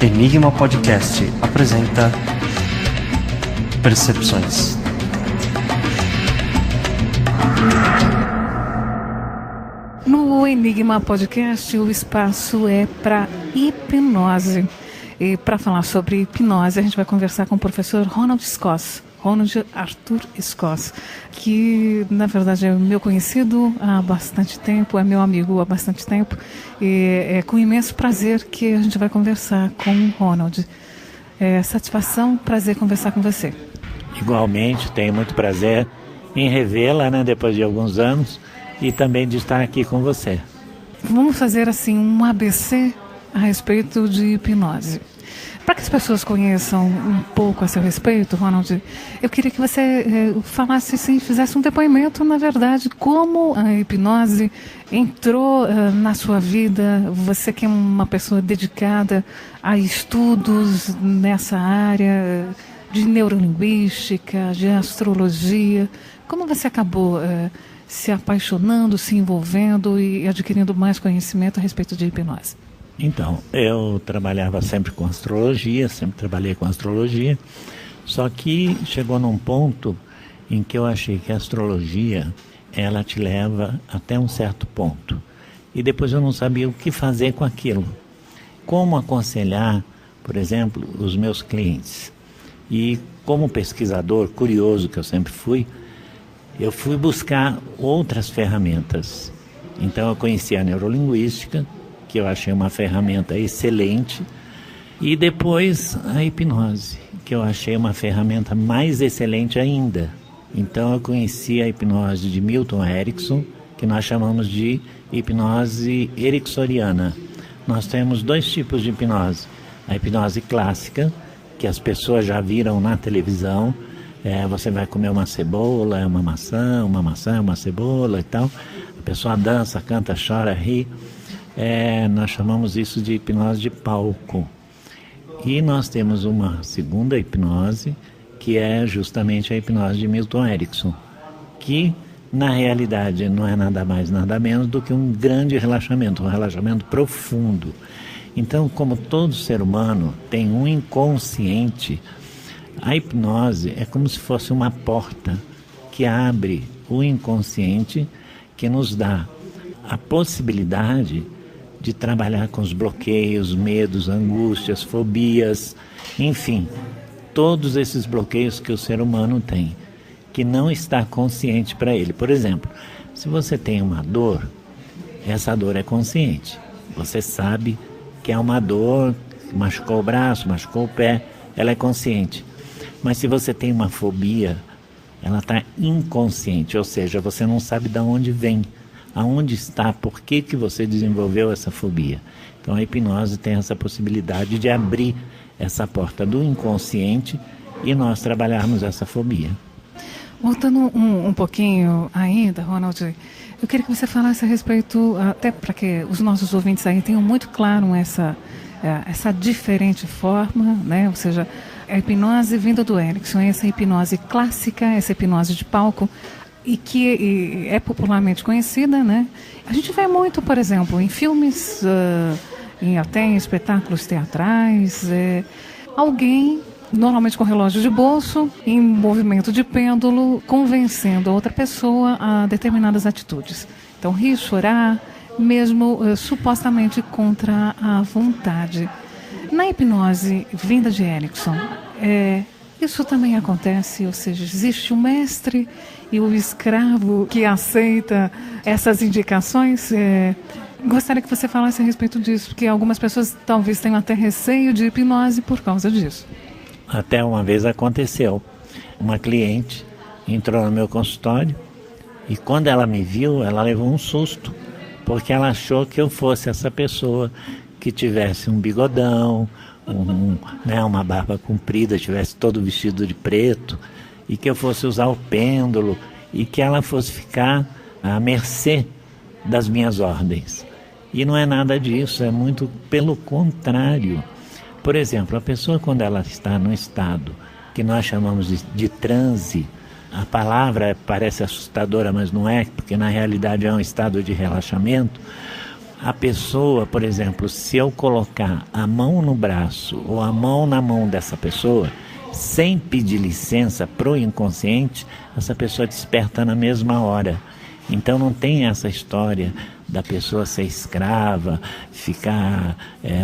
Enigma Podcast apresenta Percepções. No Enigma Podcast, o espaço é para hipnose. E para falar sobre hipnose, a gente vai conversar com o professor Ronald Arthur Scoss, que na verdade é meu conhecido há bastante tempo, é meu amigo há bastante tempo, e é com imenso prazer que a gente vai conversar com o Ronald. É satisfação, prazer conversar com você. Igualmente, tenho muito prazer em revê-la, depois de alguns anos, e também de estar aqui com você. Vamos fazer assim um ABC a respeito de hipnose. Para que as pessoas conheçam um pouco a seu respeito, Ronald, eu queria que você falasse, assim, fizesse um depoimento, na verdade, como a hipnose entrou na sua vida. Você que é uma pessoa dedicada a estudos nessa área de neurolinguística, de astrologia, como você acabou se apaixonando, se envolvendo e adquirindo mais conhecimento a respeito de hipnose? Então, eu trabalhava sempre com astrologia, sempre trabalhei com astrologia, só que chegou num ponto em que eu achei que a astrologia, ela te leva até um certo ponto. E depois eu não sabia o que fazer com aquilo. Como aconselhar, por exemplo, os meus clientes. E como pesquisador curioso que eu sempre fui, eu fui buscar outras ferramentas. Então eu conheci a neurolinguística, que eu achei uma ferramenta excelente, e depois a hipnose, que eu achei uma ferramenta mais excelente ainda. Então eu conheci a hipnose de Milton Erickson, que nós chamamos de hipnose ericksoniana. Nós temos dois tipos de hipnose: a hipnose clássica, que as pessoas já viram na televisão. Você vai comer uma cebola, uma maçã, uma cebola e tal. A pessoa dança, canta, chora, ri. Nós chamamos isso de hipnose de palco. E nós temos uma segunda hipnose, que é justamente a hipnose de Milton Erickson, que na realidade não é nada mais, nada menos do que um grande relaxamento, um relaxamento profundo. Então, como todo ser humano tem um inconsciente, a hipnose é como se fosse uma porta que abre o inconsciente, que nos dá a possibilidade de trabalhar com os bloqueios, medos, angústias, fobias, enfim, todos esses bloqueios que o ser humano tem, que não está consciente para ele. Por exemplo, se você tem uma dor, essa dor é consciente. Você sabe que é uma dor, machucou o braço, machucou o pé, ela é consciente. Mas se você tem uma fobia, ela está inconsciente, ou seja, você não sabe de onde vem. Aonde está, por que você desenvolveu essa fobia. Então a hipnose tem essa possibilidade de abrir essa porta do inconsciente e nós trabalharmos essa fobia. Voltando um pouquinho ainda, Ronald, eu queria que você falasse a respeito, até para que os nossos ouvintes aí tenham muito claro essa diferente forma, Ou seja, a hipnose vinda do Erickson, essa hipnose clássica, essa hipnose de palco, e que é popularmente conhecida, A gente vê muito, por exemplo, em filmes, até em espetáculos teatrais, alguém, normalmente com relógio de bolso, em movimento de pêndulo, convencendo a outra pessoa a determinadas atitudes. Então, rir, chorar, mesmo supostamente contra a vontade. Na hipnose vinda de Erickson, isso também acontece, ou seja, existe o mestre e o escravo que aceita essas indicações. Gostaria que você falasse a respeito disso, porque algumas pessoas talvez tenham até receio de hipnose por causa disso. Até uma vez aconteceu. Uma cliente entrou no meu consultório e quando ela me viu, ela levou um susto, porque ela achou que eu fosse essa pessoa que tivesse um bigodão, uma barba comprida, tivesse todo vestido de preto, e que eu fosse usar o pêndulo e que ela fosse ficar à mercê das minhas ordens. E não é nada disso, é muito pelo contrário. Por exemplo, a pessoa, quando ela está no estado que nós chamamos de transe, a palavra parece assustadora, mas não é, porque na realidade é um estado de relaxamento. A pessoa, por exemplo, se eu colocar a mão no braço ou a mão na mão dessa pessoa, sem pedir licença para o inconsciente, essa pessoa desperta na mesma hora. Então não tem essa história da pessoa ser escrava, ficar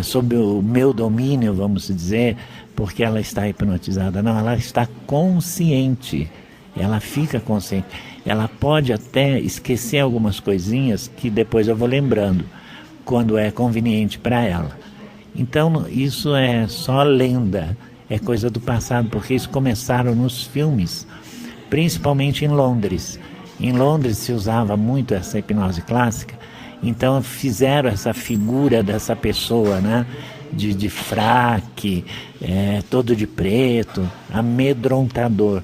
sob o meu domínio, vamos dizer, porque ela está hipnotizada. Não, ela está consciente, ela fica consciente. Ela pode até esquecer algumas coisinhas que depois eu vou lembrando, quando é conveniente para ela. Então isso é só lenda, é coisa do passado, porque isso começaram nos filmes, principalmente em Londres. Em Londres se usava muito essa hipnose clássica, então fizeram essa figura dessa pessoa, né, de fraque, todo de preto, amedrontador.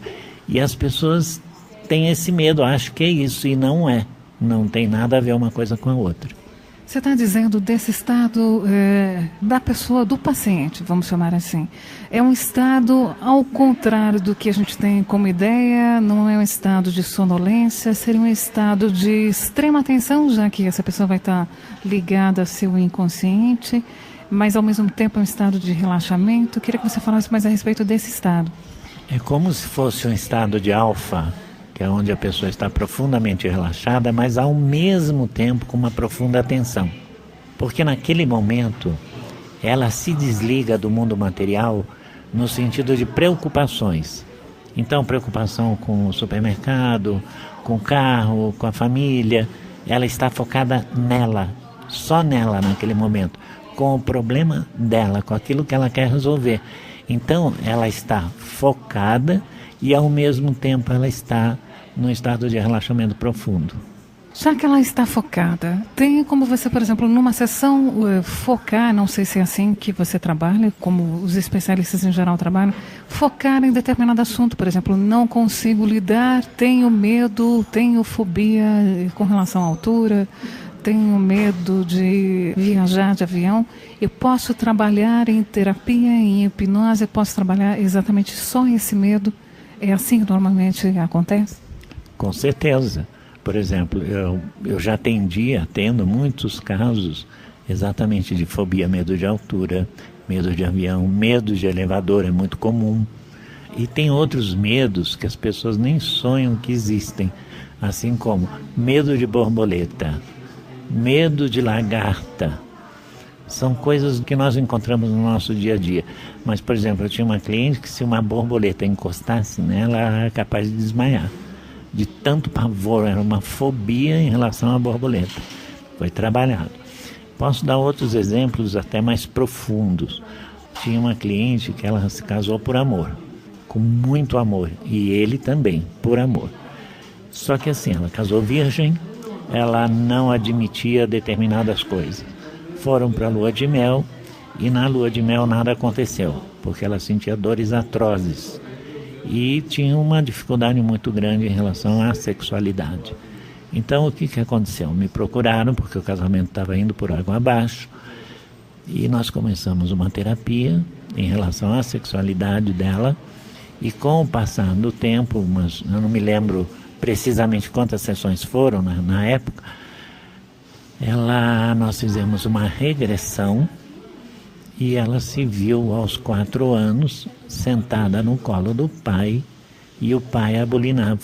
E as pessoas têm esse medo, acham que é isso, e não é. Não tem nada a ver uma coisa com a outra. Você está dizendo desse estado da pessoa, do paciente, vamos chamar assim. É um estado ao contrário do que a gente tem como ideia, não é um estado de sonolência, seria um estado de extrema atenção, já que essa pessoa vai estar ligada ao seu inconsciente, mas ao mesmo tempo é um estado de relaxamento. Eu queria que você falasse mais a respeito desse estado. É como se fosse um estado de alfa, que é onde a pessoa está profundamente relaxada, mas ao mesmo tempo com uma profunda atenção. Porque naquele momento, ela se desliga do mundo material no sentido de preocupações. Então, preocupação com o supermercado, com o carro, com a família, ela está focada nela, só nela naquele momento, com o problema dela, com aquilo que ela quer resolver. Então, ela está focada e ao mesmo tempo ela está num estado de relaxamento profundo. Já que ela está focada, tem como você, por exemplo, numa sessão focar, não sei se é assim que você trabalha, como os especialistas em geral trabalham, focar em determinado assunto, por exemplo, não consigo lidar, tenho medo, tenho fobia com relação à altura, tenho medo de viajar de avião, eu posso trabalhar em terapia, em hipnose, eu posso trabalhar exatamente só esse medo, é assim que normalmente acontece? Com certeza. Por exemplo, eu já atendo muitos casos exatamente de fobia, medo de altura, medo de avião, medo de elevador, é muito comum. E tem outros medos que as pessoas nem sonham que existem, assim como medo de borboleta, medo de lagarta. São coisas que nós encontramos no nosso dia a dia. Mas, por exemplo, eu tinha uma cliente que se uma borboleta encostasse nela, ela era capaz de desmaiar. De tanto pavor, era uma fobia em relação à borboleta. Foi trabalhado. Posso dar outros exemplos até mais profundos. Tinha uma cliente que ela se casou por amor, com muito amor, e ele também, por amor. Só que assim, ela casou virgem, ela não admitia determinadas coisas. Foram para a lua de mel, e na lua de mel nada aconteceu, porque ela sentia dores atrozes. E tinha uma dificuldade muito grande em relação à sexualidade. Então o que aconteceu? Me procuraram porque o casamento estava indo por água abaixo e nós começamos uma terapia em relação à sexualidade dela, e com o passar do tempo, mas eu não me lembro precisamente quantas sessões foram na época, nós fizemos uma regressão e ela se viu aos 4 anos sentada no colo do pai e o pai a bulinava.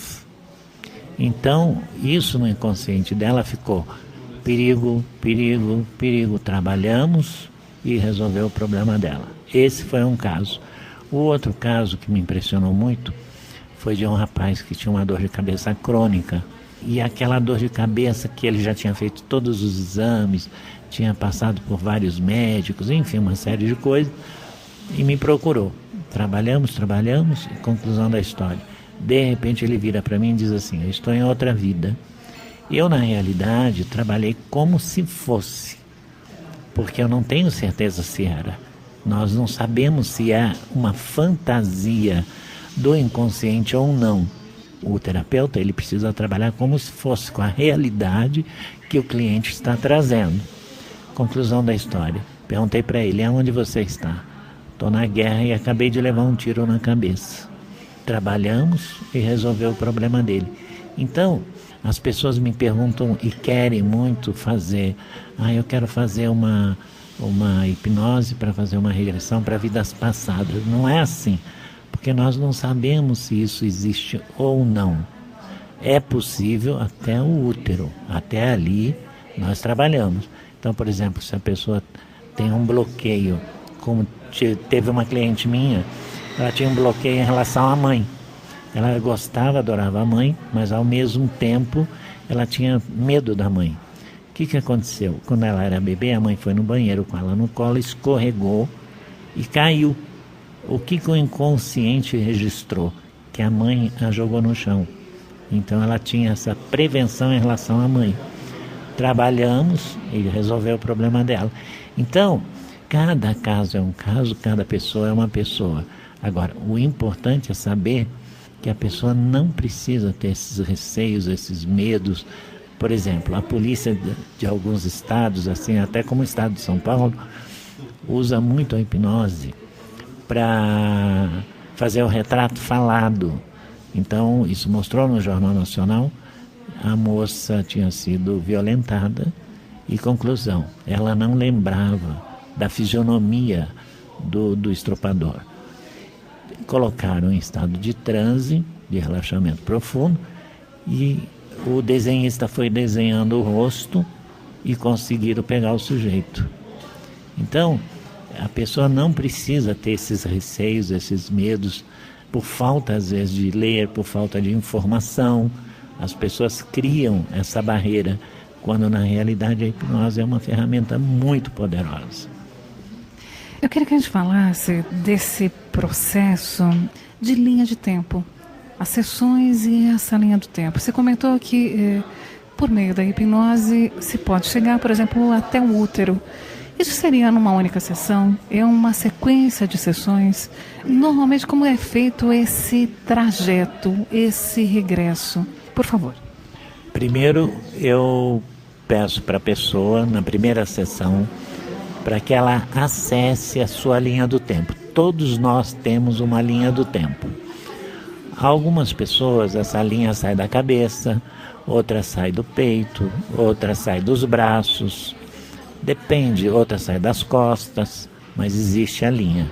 Então, isso no inconsciente dela ficou perigo, perigo, perigo. Trabalhamos e resolveu o problema dela. Esse foi um caso. O outro caso que me impressionou muito foi de um rapaz que tinha uma dor de cabeça crônica. E aquela dor de cabeça que ele já tinha feito todos os exames, tinha passado por vários médicos, enfim, uma série de coisas, e me procurou. Trabalhamos, e conclusão da história. De repente ele vira para mim e diz assim: eu estou em outra vida. Eu, na realidade, trabalhei como se fosse, porque eu não tenho certeza se era. Nós não sabemos se é uma fantasia do inconsciente ou não. O terapeuta, ele precisa trabalhar como se fosse com a realidade que o cliente está trazendo. Conclusão da história. Perguntei para ele: aonde você está? Estou na guerra e acabei de levar um tiro na cabeça. Trabalhamos e resolveu o problema dele. Então, As pessoas me perguntam e querem muito fazer. Eu quero fazer uma hipnose para fazer uma regressão para vidas passadas. Não é assim, porque nós não sabemos se isso existe ou não. É possível até o útero, até ali nós trabalhamos. Então, por exemplo, se a pessoa tem um bloqueio, como teve uma cliente minha, ela tinha um bloqueio em relação à mãe. Ela gostava, adorava a mãe, mas ao mesmo tempo ela tinha medo da mãe. O que aconteceu? Quando ela era bebê, a mãe foi no banheiro com ela no colo, escorregou e caiu. O que o inconsciente registrou? Que a mãe a jogou no chão. Então ela tinha essa prevenção em relação à mãe. Trabalhamos e resolveu o problema dela. Então, cada caso é um caso, cada pessoa é uma pessoa. Agora, o importante é saber que a pessoa não precisa ter esses receios, esses medos. Por exemplo, a polícia de alguns estados, assim, até como o estado de São Paulo, usa muito a hipnose para fazer o retrato falado. Então, isso mostrou no Jornal Nacional, a moça tinha sido violentada e, conclusão, ela não lembrava da fisionomia do estropador. Colocaram em estado de transe, de relaxamento profundo, e o desenhista foi desenhando o rosto e conseguiram pegar o sujeito. Então, a pessoa não precisa ter esses receios, esses medos, por falta, às vezes, de ler, por falta de informação. As pessoas criam essa barreira, quando na realidade a hipnose é uma ferramenta muito poderosa. Eu queria que a gente falasse desse processo de linha de tempo, as sessões e essa linha do tempo. Você comentou que por meio da hipnose se pode chegar, por exemplo, até o útero. Isso seria numa única sessão? É uma sequência de sessões? Normalmente, como é feito esse trajeto, esse regresso? Por favor. Primeiro, eu peço para a pessoa, na primeira sessão, para que ela acesse a sua linha do tempo. Todos nós temos uma linha do tempo. Algumas pessoas, essa linha sai da cabeça, outra sai do peito, outra sai dos braços, depende, outra sai das costas, mas existe a linha.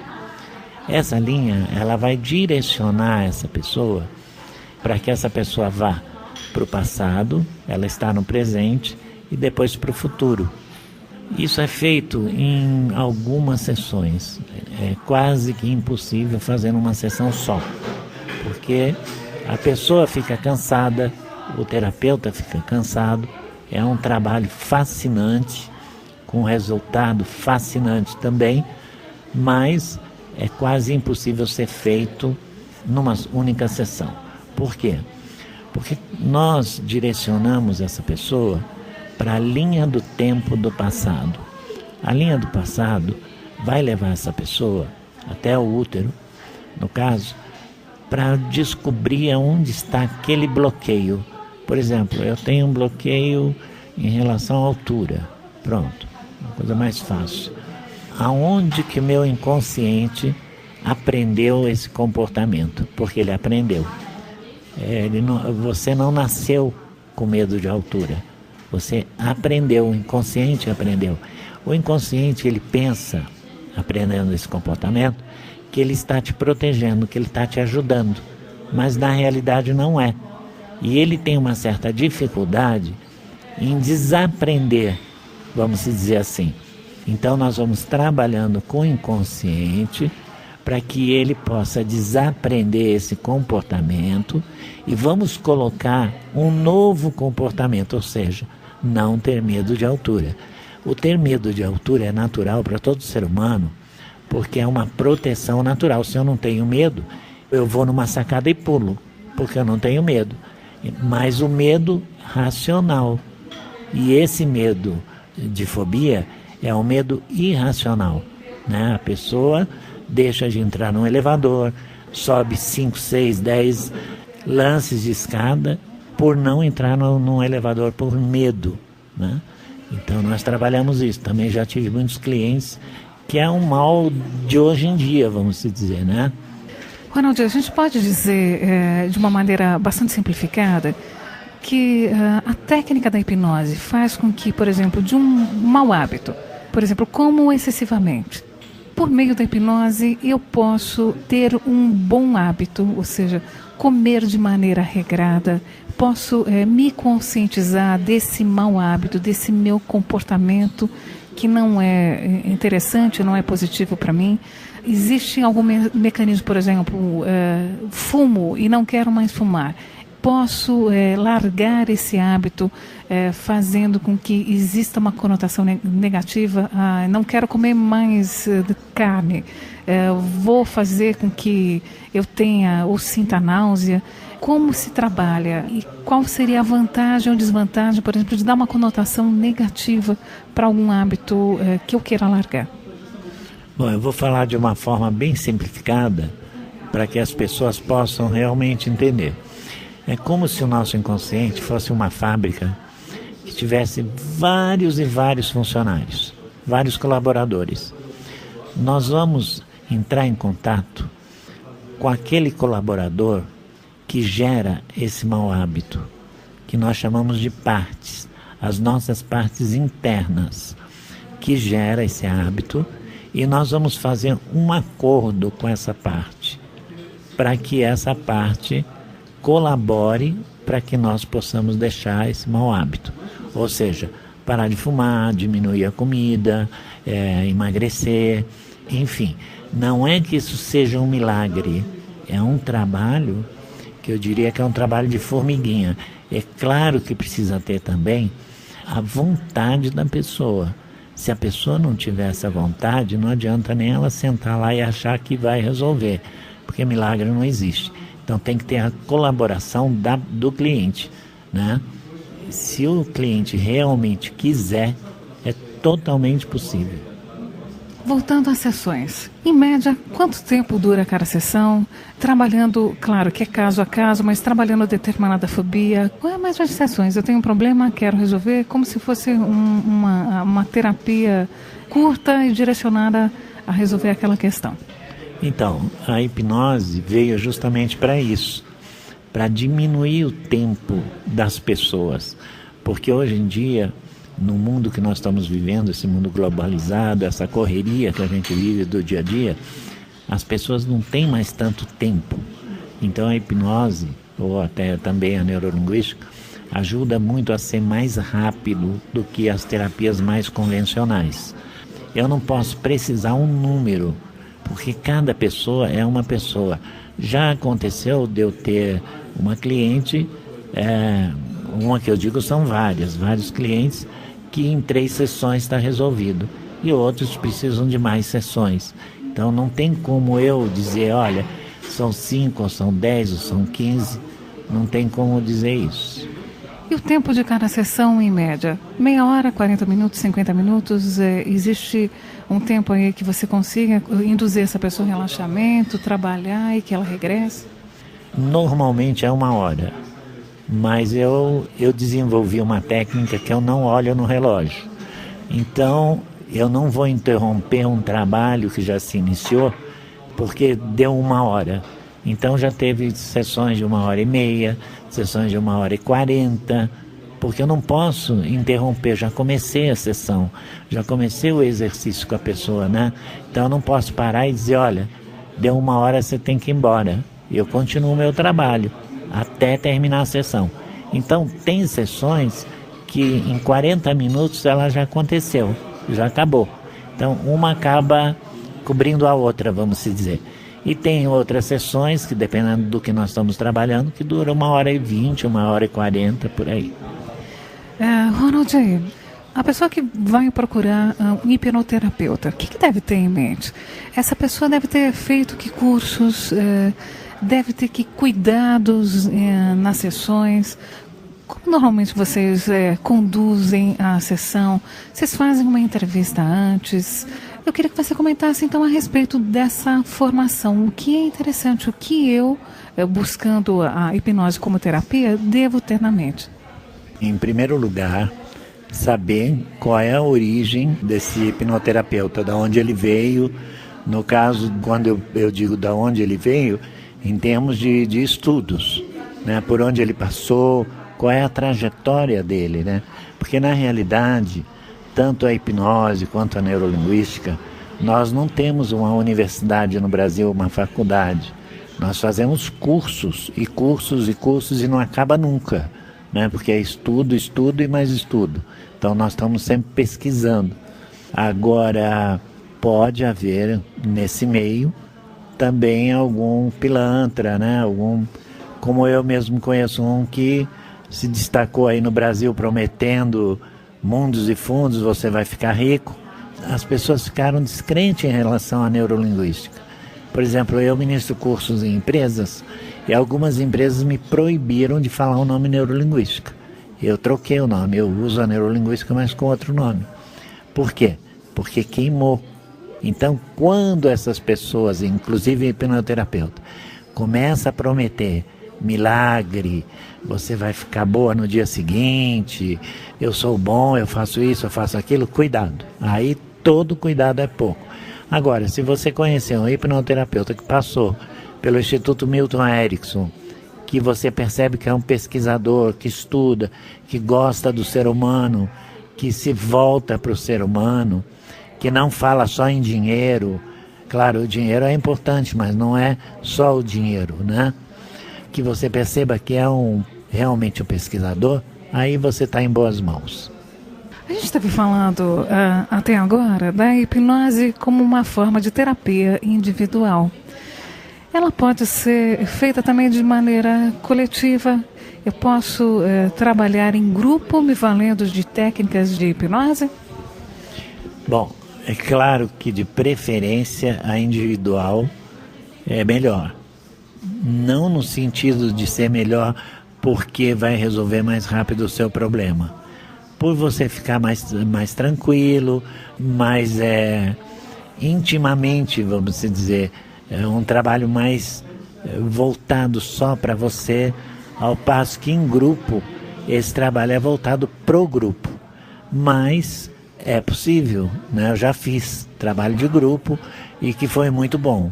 Essa linha, ela vai direcionar essa pessoa para que essa pessoa vá para o passado, ela está no presente e depois para o futuro. Isso é feito em algumas sessões. É quase que impossível fazer numa sessão só, porque a pessoa fica cansada, o terapeuta fica cansado. É um trabalho fascinante, com resultado fascinante também, mas é quase impossível ser feito numa única sessão. Por quê? Porque nós direcionamos essa pessoa para a linha do tempo do passado. A linha do passado vai levar essa pessoa até o útero, no caso, para descobrir onde está aquele bloqueio. Por exemplo, eu tenho um bloqueio em relação à altura. Pronto, uma coisa mais fácil. Aonde que meu inconsciente aprendeu esse comportamento? Porque ele aprendeu. Você não nasceu com medo de altura. Você aprendeu, o inconsciente aprendeu. O inconsciente, ele pensa, aprendendo esse comportamento, que ele está te protegendo, que ele está te ajudando. Mas na realidade não é. E ele tem uma certa dificuldade em desaprender, vamos dizer assim. Então nós vamos trabalhando com o inconsciente para que ele possa desaprender esse comportamento e vamos colocar um novo comportamento, ou seja, não ter medo de altura. O ter medo de altura é natural para todo ser humano, porque é uma proteção natural. Se eu não tenho medo, eu vou numa sacada e pulo, porque eu não tenho medo. Mas o medo racional, e esse medo de fobia é um medo irracional, né? A pessoa deixa de entrar num elevador, sobe 5, 6, 10 lances de escada por não entrar num elevador por medo, né? Então nós trabalhamos isso. Também já tive muitos clientes que é um mal de hoje em dia, vamos dizer, né? Ronald, a gente pode dizer de uma maneira bastante simplificada que a técnica da hipnose faz com que, por exemplo, de um mau hábito, por exemplo, como excessivamente, por meio da hipnose eu posso ter um bom hábito, ou seja, comer de maneira regrada, posso me conscientizar desse mau hábito, desse meu comportamento que não é interessante, não é positivo para mim. Existe algum mecanismo, por exemplo, fumo e não quero mais fumar. Posso largar esse hábito fazendo com que exista uma conotação negativa. Não quero comer mais carne. Vou fazer com que eu tenha ou sinta náusea. Como se trabalha e qual seria a vantagem ou desvantagem, por exemplo, de dar uma conotação negativa para algum hábito que eu queira largar? Bom, eu vou falar de uma forma bem simplificada para que as pessoas possam realmente entender. É como se o nosso inconsciente fosse uma fábrica que tivesse vários e vários funcionários, vários colaboradores. Nós vamos entrar em contato com aquele colaborador que gera esse mau hábito, que nós chamamos de partes, as nossas partes internas, que gera esse hábito, e nós vamos fazer um acordo com essa parte, para que essa parte colabore para que nós possamos deixar esse mau hábito. Ou seja, parar de fumar, diminuir a comida, emagrecer, enfim. Não é que isso seja um milagre, é um trabalho que eu diria que é um trabalho de formiguinha. É claro que precisa ter também a vontade da pessoa. Se a pessoa não tiver essa vontade, não adianta nem ela sentar lá e achar que vai resolver, porque milagre não existe. Então tem que ter a colaboração do cliente, né? Se o cliente realmente quiser, é totalmente possível. Voltando às sessões, em média, quanto tempo dura cada sessão? Trabalhando, claro que é caso a caso, mas trabalhando determinada fobia. Qual é a média de sessões? Eu tenho um problema, quero resolver, como se fosse uma terapia curta e direcionada a resolver aquela questão. Então, a hipnose veio justamente para isso, para diminuir o tempo das pessoas, porque hoje em dia, no mundo que nós estamos vivendo, esse mundo globalizado, essa correria que a gente vive do dia a dia, as pessoas não têm mais tanto tempo. Então a hipnose, ou até também a neurolinguística, ajuda muito a ser mais rápido do que as terapias mais convencionais. Eu não posso precisar um número, porque cada pessoa é uma pessoa. Já aconteceu de eu ter uma cliente, uma que eu digo são vários clientes, que em 3 sessões está resolvido, e outros precisam de mais sessões. Então não tem como eu dizer, olha, são 5, ou são 10, ou são 15, não tem como dizer isso. E o tempo de cada sessão, em média? Meia hora, 40 minutos, 50 minutos? Existe um tempo aí que você consiga induzir essa pessoa em relaxamento, trabalhar e que ela regresse? Normalmente é 1 hora. Mas eu desenvolvi uma técnica que eu não olho no relógio. Então, eu não vou interromper um trabalho que já se iniciou, porque deu 1 hora. Então, já teve sessões de 1h30, sessões de 1h40, porque eu não posso interromper, já comecei a sessão, já comecei o exercício com a pessoa, né? Então, eu não posso parar e dizer, olha, deu 1 hora, você tem que ir embora. Eu continuo o meu trabalho até terminar a sessão. Então, tem sessões que em 40 minutos ela já aconteceu, já acabou. Então, uma acaba cobrindo a outra, vamos se dizer. E tem outras sessões, que dependendo do que nós estamos trabalhando, que duram 1h20, 1h40, por aí. Ronald, a pessoa que vai procurar um hipnoterapeuta, o que deve ter em mente? Essa pessoa deve ter feito que cursos... deve ter que cuidados nas sessões. Como normalmente vocês conduzem a sessão? Vocês fazem uma entrevista antes? Eu queria que você comentasse então a respeito dessa formação. O que é interessante, o que eu, buscando a hipnose como terapia, devo ter na mente? Em primeiro lugar, saber qual é a origem desse hipnoterapeuta, de onde ele veio. No caso, quando eu digo de onde ele veio, em termos de estudos, né? Por onde ele passou, qual é a trajetória dele, né? Porque na realidade, tanto a hipnose quanto a neurolinguística, nós não temos uma universidade no Brasil, uma faculdade. Nós fazemos cursos e cursos e cursos e não acaba nunca, né? Porque é estudo, estudo e mais estudo. Então nós estamos sempre pesquisando. Agora, pode haver nesse meio também algum pilantra, né? Como eu mesmo conheço um que se destacou aí no Brasil prometendo mundos e fundos, você vai ficar rico. As pessoas ficaram descrentes em relação à neurolinguística. Por exemplo, eu ministro cursos em empresas e algumas empresas me proibiram de falar o nome neurolinguística. Eu troquei o nome, eu uso a neurolinguística, mas com outro nome. Por quê? Porque queimou. Então, quando essas pessoas, inclusive hipnoterapeuta, começa a prometer milagre, você vai ficar boa no dia seguinte, eu sou bom, eu faço isso, eu faço aquilo, cuidado. Aí todo cuidado é pouco. Agora, se você conhecer um hipnoterapeuta que passou pelo Instituto Milton Erickson, que você percebe que é um pesquisador, que estuda, que gosta do ser humano, que se volta para o ser humano, que não fala só em dinheiro. Claro, o dinheiro é importante, mas não é só o dinheiro, né? Que você perceba que é realmente um pesquisador, aí você está em boas mãos. A gente estava falando até agora da hipnose como uma forma de terapia individual. Ela pode ser feita também de maneira coletiva. Eu posso trabalhar em grupo me valendo de técnicas de hipnose? Bom, é claro que de preferência a individual é melhor. Não no sentido de ser melhor porque vai resolver mais rápido o seu problema. Por você ficar mais tranquilo, mais intimamente, vamos dizer, é um trabalho mais voltado só para você, ao passo que em grupo esse trabalho é voltado pro grupo. Mas é possível, né? Eu já fiz trabalho de grupo e que foi muito bom,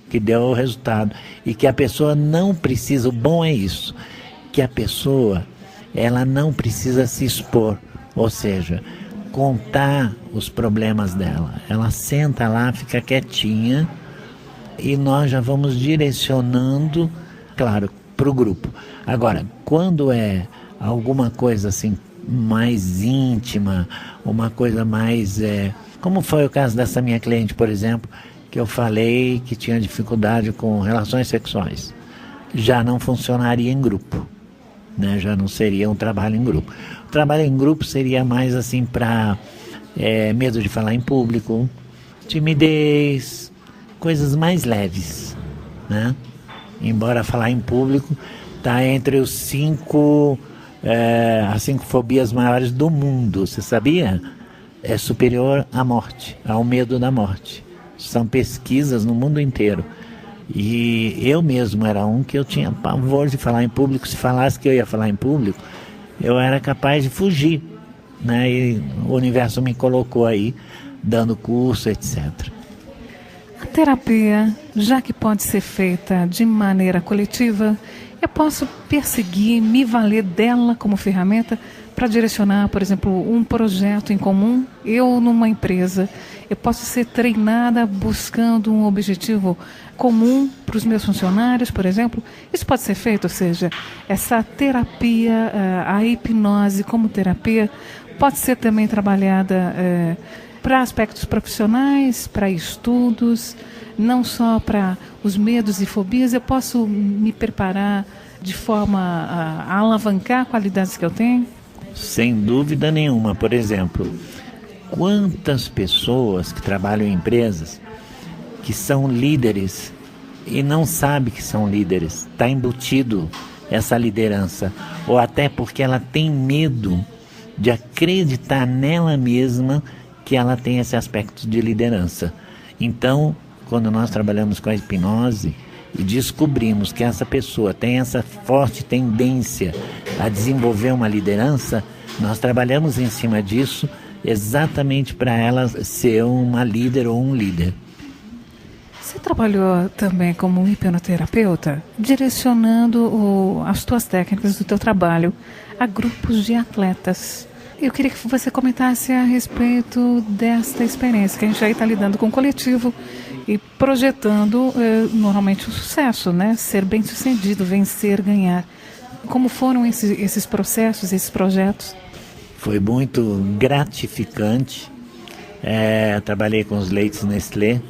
que deu o resultado. E que a pessoa não precisa, o bom é isso, que a pessoa ela não precisa se expor, ou seja, contar os problemas dela. Ela senta lá, fica quietinha e nós já vamos direcionando, claro, para o grupo. Agora, quando é alguma coisa assim mais íntima, uma coisa mais... como foi o caso dessa minha cliente, por exemplo, que eu falei que tinha dificuldade com relações sexuais. Já não funcionaria em grupo, né? Já não seria um trabalho em grupo. O trabalho em grupo seria mais assim para medo de falar em público, timidez, coisas mais leves, né? Embora falar em público está entre os as 5 fobias maiores do mundo, você sabia? É superior à morte, ao medo da morte. São pesquisas no mundo inteiro. E eu mesmo era um que eu tinha pavor de falar em público. Se falasse que eu ia falar em público, eu era capaz de fugir, né? E o universo me colocou aí, dando curso, etc. A terapia, já que pode ser feita de maneira coletiva, eu posso perseguir, me valer dela como ferramenta para direcionar, por exemplo, um projeto em comum. Eu, numa empresa, eu posso ser treinada buscando um objetivo comum para os meus funcionários, por exemplo. Isso pode ser feito, ou seja, essa terapia, a hipnose como terapia, pode ser também trabalhada para aspectos profissionais, para estudos, não só para os medos e fobias. Eu posso me preparar de forma a alavancar qualidades que eu tenho? Sem dúvida nenhuma. Por exemplo, quantas pessoas que trabalham em empresas que são líderes e não sabem que são líderes, está embutido essa liderança, ou até porque ela tem medo de acreditar nela mesma que ela tem esse aspecto de liderança. Então, quando nós trabalhamos com a hipnose e descobrimos que essa pessoa tem essa forte tendência a desenvolver uma liderança, nós trabalhamos em cima disso exatamente para ela ser uma líder ou um líder. Você trabalhou também como hipnoterapeuta, direcionando as tuas técnicas do teu trabalho a grupos de atletas. Eu queria que você comentasse a respeito desta experiência, que a gente aí está lidando com o coletivo e projetando normalmente o sucesso, né? Ser bem-sucedido, vencer, ganhar. Como foram esses processos, esses projetos? Foi muito gratificante. Trabalhei com os leites Nestlé,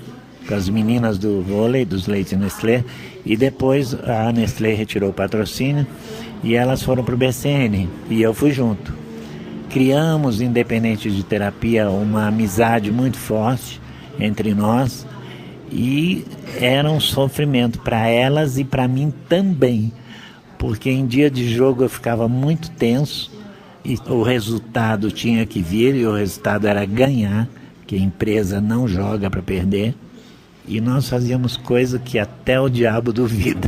com as meninas do vôlei, dos leites Nestlé, e depois a Nestlé retirou o patrocínio e elas foram para o BCN e eu fui junto. Criamos, independente de terapia, uma amizade muito forte entre nós e era um sofrimento para elas e para mim também, porque em dia de jogo eu ficava muito tenso e o resultado tinha que vir e o resultado era ganhar, que a empresa não joga para perder, e nós fazíamos coisa que até o diabo duvida.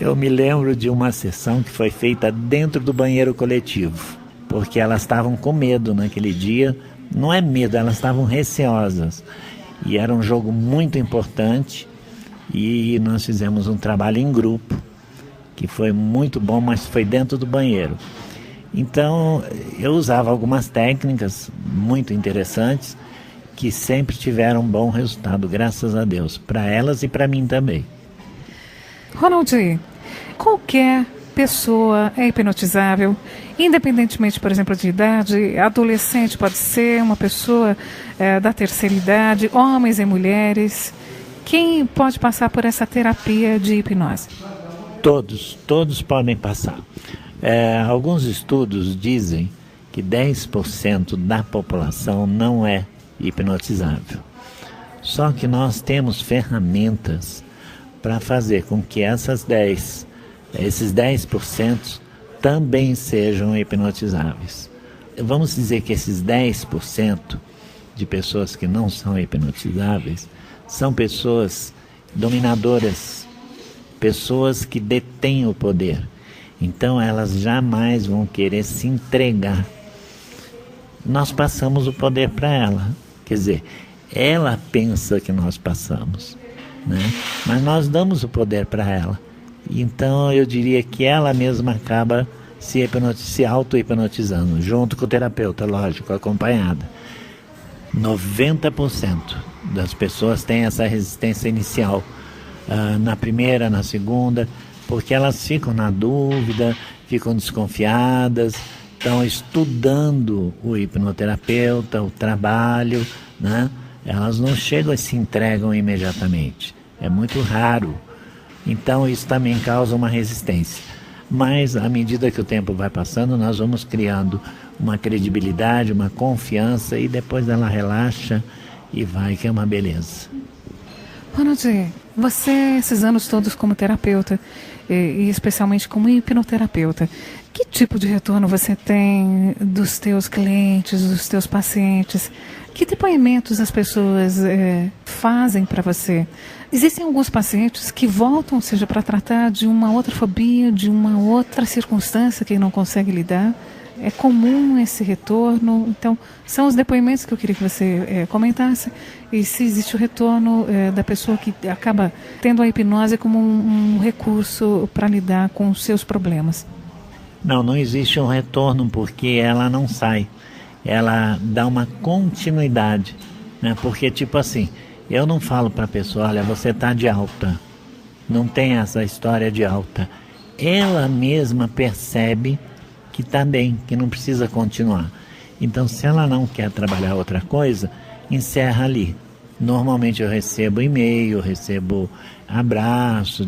Eu me lembro de uma sessão que foi feita dentro do banheiro coletivo, porque elas estavam com medo naquele dia. Não é medo, elas estavam receosas. E era um jogo muito importante e nós fizemos um trabalho em grupo, que foi muito bom, mas foi dentro do banheiro. Então, eu usava algumas técnicas muito interessantes que sempre tiveram um bom resultado, graças a Deus, para elas e para mim também. Ronald, qualquer pessoa é hipnotizável, independentemente, por exemplo, de idade. Adolescente pode ser, uma pessoa da terceira idade, homens e mulheres. Quem pode passar por essa terapia de hipnose? Todos podem passar. Alguns estudos dizem que 10% da população não é hipnotizável. Só que nós temos ferramentas para fazer com que esses 10% também sejam hipnotizáveis. Vamos dizer que esses 10% de pessoas que não são hipnotizáveis são pessoas dominadoras, pessoas que detêm o poder. Então elas jamais vão querer se entregar. Nós passamos o poder para ela. Quer dizer, ela pensa que nós passamos, né? Mas nós damos o poder para ela. Então eu diria que ela mesma acaba se auto-hipnotizando, junto com o terapeuta, lógico, acompanhada. 90% das pessoas têm essa resistência inicial, na primeira, na segunda, porque elas ficam na dúvida, ficam desconfiadas, estão estudando o hipnoterapeuta, o trabalho, né? Elas não chegam e se entregam imediatamente. É muito raro. Então isso também causa uma resistência. Mas à medida que o tempo vai passando, nós vamos criando uma credibilidade, uma confiança, e depois ela relaxa e vai, que é uma beleza. Ronald, você, esses anos todos como terapeuta, e especialmente como hipnoterapeuta, que tipo de retorno você tem dos teus clientes, dos teus pacientes? Que depoimentos as pessoas fazem para você? Existem alguns pacientes que voltam, seja para tratar de uma outra fobia, de uma outra circunstância que não consegue lidar. É comum esse retorno. Então, são os depoimentos que eu queria que você comentasse. E se existe o retorno da pessoa que acaba tendo a hipnose como um recurso para lidar com os seus problemas. Não existe um retorno, porque ela não sai. Ela dá uma continuidade, né? Porque, tipo assim, eu não falo para a pessoa, olha, você está de alta. Não tem essa história de alta. Ela mesma percebe que está bem, que não precisa continuar. Então, se ela não quer trabalhar outra coisa, encerra ali. Normalmente eu recebo e-mail, recebo abraço,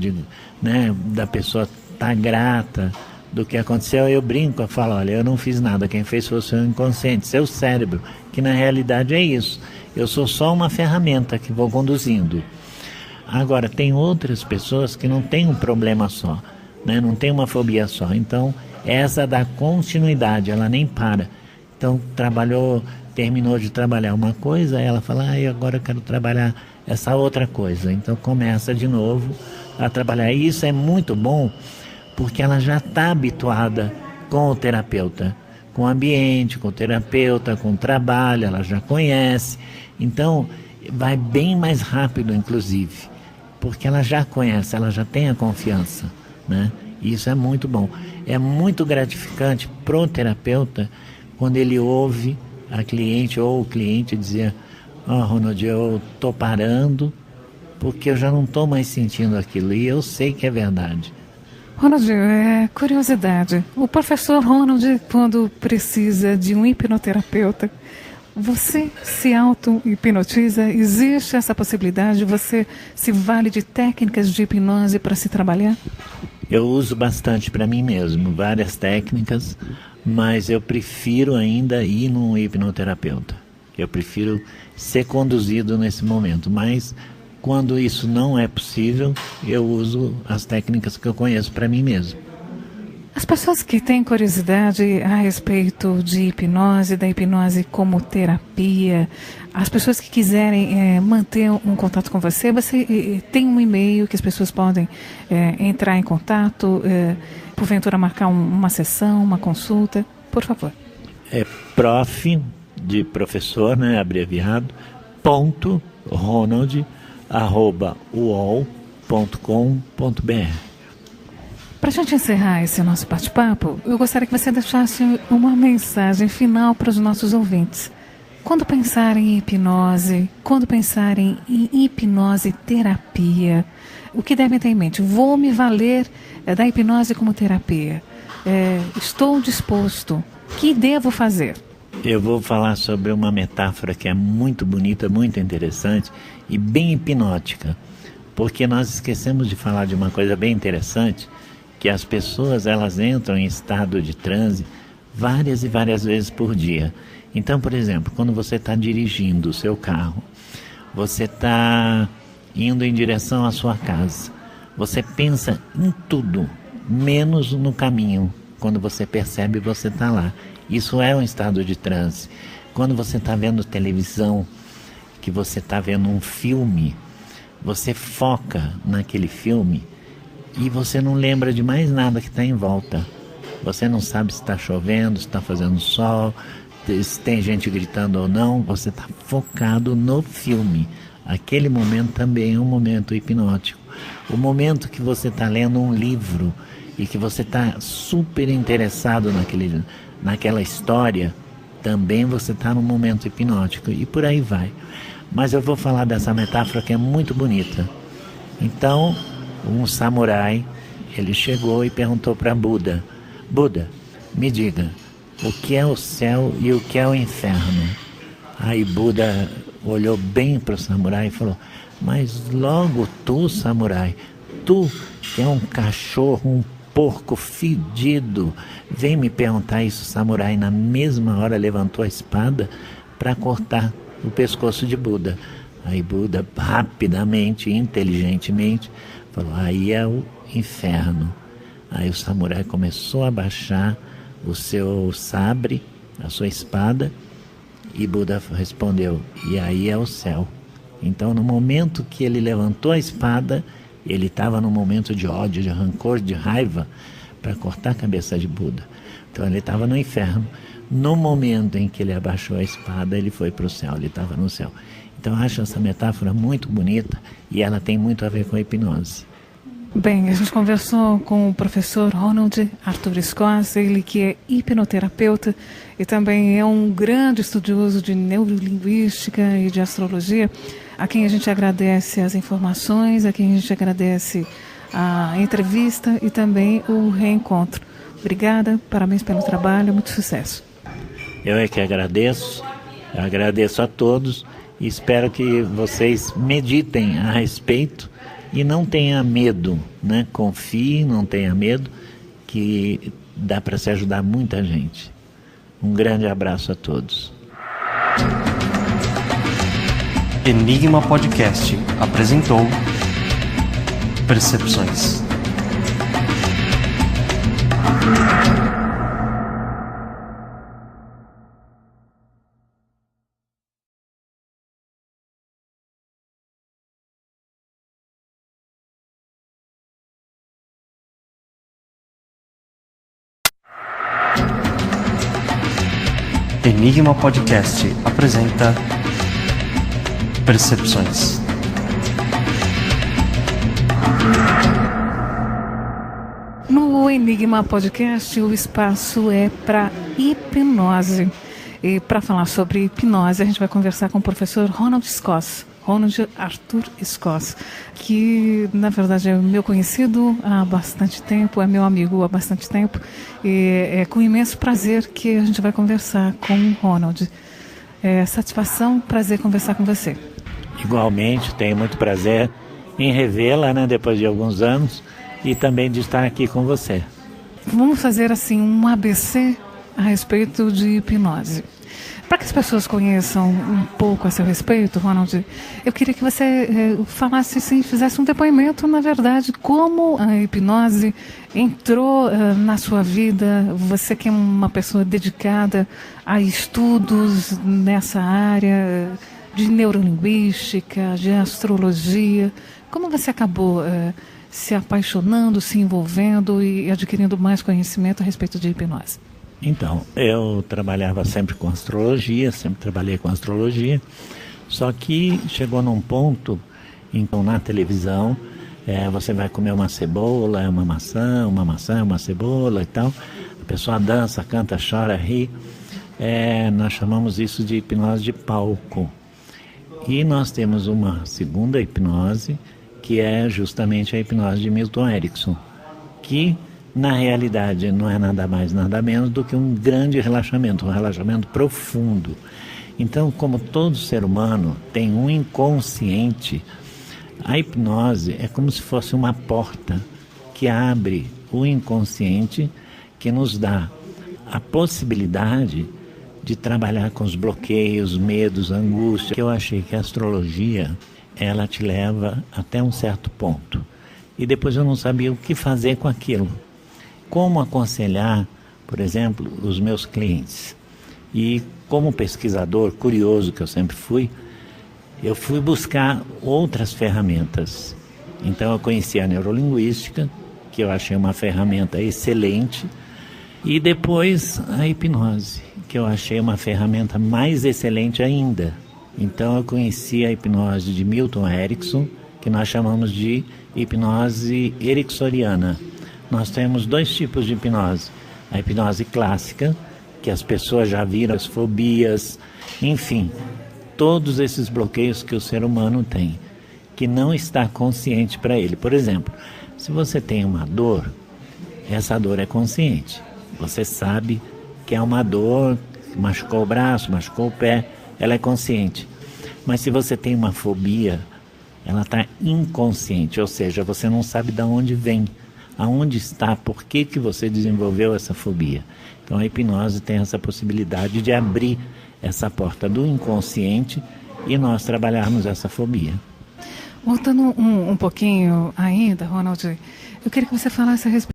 né, da pessoa estar grata do que aconteceu. Eu brinco, eu falo, olha, eu não fiz nada, quem fez foi o seu inconsciente, seu cérebro, que na realidade é isso. Eu sou só uma ferramenta que vou conduzindo. Agora, tem outras pessoas que não têm um problema só, né? Não tem uma fobia só. Então, essa dá continuidade, ela nem para. Então, terminou de trabalhar uma coisa, ela fala, agora eu quero trabalhar essa outra coisa. Então, começa de novo a trabalhar. E isso é muito bom, porque ela já está habituada com o terapeuta, com o ambiente, com o terapeuta, com o trabalho, ela já conhece. Então, vai bem mais rápido, inclusive, porque ela já conhece, ela já tem a confiança, né? E isso é muito bom. É muito gratificante pro terapeuta quando ele ouve a cliente ou o cliente dizer: Ronald, eu tô parando porque eu já não tô mais sentindo aquilo, e eu sei que é verdade. Ronald, curiosidade. O professor Ronald, quando precisa de um hipnoterapeuta, você se auto-hipnotiza? Existe essa possibilidade? Você se vale de técnicas de hipnose para se trabalhar? Eu uso bastante para mim mesmo, várias técnicas, mas eu prefiro ainda ir num hipnoterapeuta. Eu prefiro ser conduzido nesse momento, mas quando isso não é possível, eu uso as técnicas que eu conheço para mim mesmo. As pessoas que têm curiosidade a respeito de hipnose, da hipnose como terapia, as pessoas que quiserem manter um contato com você, você tem um e-mail que as pessoas podem entrar em contato, porventura marcar uma sessão, uma consulta, por favor. É prof, de professor, né, abreviado, ronald@uol.com.br. Para a gente encerrar esse nosso bate-papo, eu gostaria que você deixasse uma mensagem final para os nossos ouvintes. Quando pensarem em hipnose, quando pensarem em hipnose terapia, o que devem ter em mente? Vou me valer da hipnose como terapia. Estou disposto. O que devo fazer? Eu vou falar sobre uma metáfora que é muito bonita, muito interessante e bem hipnótica, porque nós esquecemos de falar de uma coisa bem interessante, que as pessoas elas entram em estado de transe várias e várias vezes por dia. Então, por exemplo, quando você está dirigindo o seu carro, você está indo em direção à sua casa, você pensa em tudo, menos no caminho. Quando você percebe, você está lá. Isso é um estado de transe. Quando você está vendo televisão, que você está vendo um filme, você foca naquele filme e você não lembra de mais nada que está em volta. Você não sabe se está chovendo, se está fazendo sol, se tem gente gritando ou não. Você está focado no filme. Aquele momento também é um momento hipnótico. O momento que você está lendo um livro e que você está super interessado naquela história, também você está num momento hipnótico, e por aí vai. Mas eu vou falar dessa metáfora que é muito bonita. Então, um samurai, ele chegou e perguntou para Buda: Buda, me diga, o que é o céu e o que é o inferno? Aí Buda olhou bem para o samurai e falou: mas logo tu, samurai, tu que é um cachorro, um porco fedido, vem me perguntar isso? O samurai na mesma hora levantou a espada para cortar o pescoço de Buda. Aí Buda rapidamente, inteligentemente falou: aí é o inferno. Aí o samurai começou a baixar o seu sabre, a sua espada, e Buda respondeu: e aí é o céu. Então, no momento que ele levantou a espada, ele estava num momento de ódio, de rancor, de raiva, para cortar a cabeça de Buda. Então ele estava no inferno. No momento em que ele abaixou a espada, ele foi para o céu, ele estava no céu. Então eu acho essa metáfora muito bonita e ela tem muito a ver com a hipnose. Bem, a gente conversou com o professor Ronald Arthur Scorsese, ele que é hipnoterapeuta e também é um grande estudioso de neurolinguística e de astrologia, a quem a gente agradece as informações, a quem a gente agradece a entrevista e também o reencontro. Obrigada, parabéns pelo trabalho, muito sucesso. Eu é que agradeço a todos e espero que vocês meditem a respeito e não tenha medo, né? Confie, não tenha medo, que dá para se ajudar muita gente. Um grande abraço a todos. Enigma Podcast apresentou Percepções. Enigma Podcast apresenta percepções. No Enigma Podcast, o espaço é para hipnose. E para falar sobre hipnose, a gente vai conversar com o professor Ronald Arthur Scoss, que na verdade é meu conhecido há bastante tempo, é meu amigo há bastante tempo, e é com imenso prazer que a gente vai conversar com o Ronald. É satisfação, prazer conversar com você. Igualmente, tenho muito prazer em revê-la, depois de alguns anos, e também de estar aqui com você. Vamos fazer assim um ABC a respeito de hipnose. Para que as pessoas conheçam um pouco a seu respeito, Ronald, eu queria que você falasse, sim, fizesse um depoimento, na verdade, como a hipnose entrou na sua vida. Você que é uma pessoa dedicada a estudos nessa área de neurolinguística, de astrologia, como você acabou se apaixonando, se envolvendo e adquirindo mais conhecimento a respeito de hipnose? Então, eu trabalhava sempre com astrologia, sempre trabalhei com astrologia, só que chegou num ponto, então na televisão, você vai comer uma cebola, uma maçã, uma cebola e tal, a pessoa dança, canta, chora, ri, nós chamamos isso de hipnose de palco. E nós temos uma segunda hipnose, que é justamente a hipnose de Milton Erickson, que na realidade não é nada mais, nada menos do que um grande relaxamento, um relaxamento profundo. Então, como todo ser humano tem um inconsciente, a hipnose é como se fosse uma porta que abre o inconsciente, que nos dá a possibilidade de trabalhar com os bloqueios, medos, angústia. Eu achei que a astrologia, ela te leva até um certo ponto. E depois eu não sabia o que fazer com aquilo. Como aconselhar, por exemplo, os meus clientes. E como pesquisador curioso que eu sempre fui, eu fui buscar outras ferramentas. Então eu conheci a neurolinguística, que eu achei uma ferramenta excelente, e depois a hipnose, que eu achei uma ferramenta mais excelente ainda. Então eu conheci a hipnose de Milton Erickson, que nós chamamos de hipnose ericksoniana. Nós temos dois tipos de hipnose. A hipnose clássica, que as pessoas já viram, as fobias, enfim, todos esses bloqueios que o ser humano tem, que não está consciente para ele. Por exemplo, se você tem uma dor, essa dor é consciente. Você sabe que é uma dor, machucou o braço, machucou o pé, ela é consciente. Mas se você tem uma fobia, ela está inconsciente, ou seja, você não sabe de onde vem, aonde está, por que você desenvolveu essa fobia. Então a hipnose tem essa possibilidade de abrir essa porta do inconsciente e nós trabalharmos essa fobia. Voltando um pouquinho ainda, Ronald, eu queria que você falasse a respeito